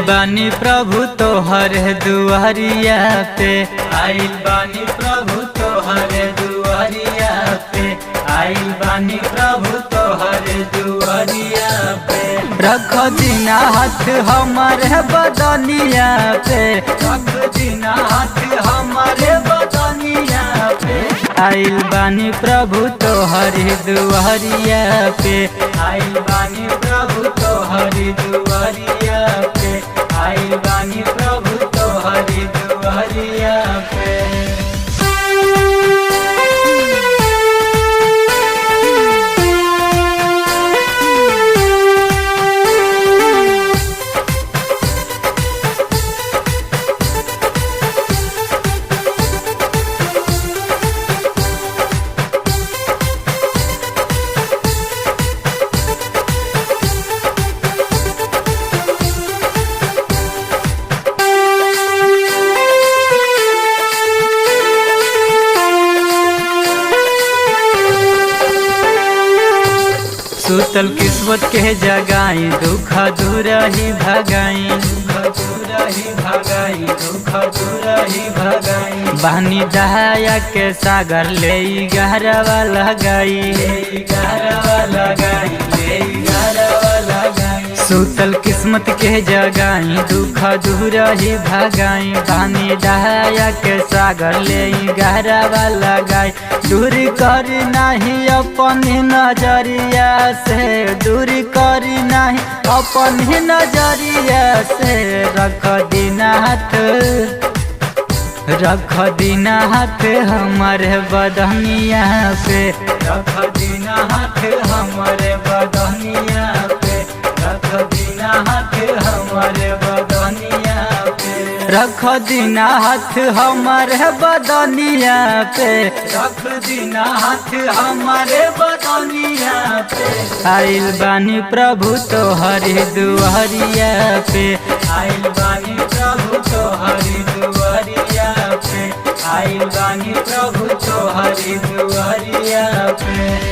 बानी प्रभु तोहर दुआरिया पे, आइल बानी प्रभु तोहर दुआरिया पे, आइल बानी प्रभु तोहर दुआरिया पे। रख दीना हाथ हमारे बदनिया पे, रख दीना हाथ हमारे बदनिया पे। आइल बानी प्रभु तोहर दुआरिया पे, आइल बानी प्रभु तोहर दुआरिया पे, आइल बानी प्रभु तोहर दुआरिया पे। सुतल किस्मत के जगाई, दुख दूर ही भगाई, दुख दूर ही भगाई, दुख दूर ही भगाई। बानी दहाया के सागर ले गहरवा लगाई, ले गहरवा लगाई, ले गहरवा लगाई। सुतल किस्मत के जगाई, दुख दूर ही भगाई। बानी दहाया के सागर ले गहरवा लगाई। दूर कर नहीं अपन नजरिया से, दूर कर नहीं अपन नजरिया से। रख दीना हाथ, रख दीना हाथ हमारे बदनिया पे, रख दीना हाथ हमारे बदनिया पे, रख दीना हाथ हमारे बदनिया पे। रख दीना हाथ हमारे बदनिया पे, रख दीना हाथ हमारे बदनिया पे। आइल बानी प्रभु तोहर दुआरिया पे, आइल बानी प्रभु तोहर दुआरिया पे, आइल बानी प्रभु तोहर दुआरिया पे।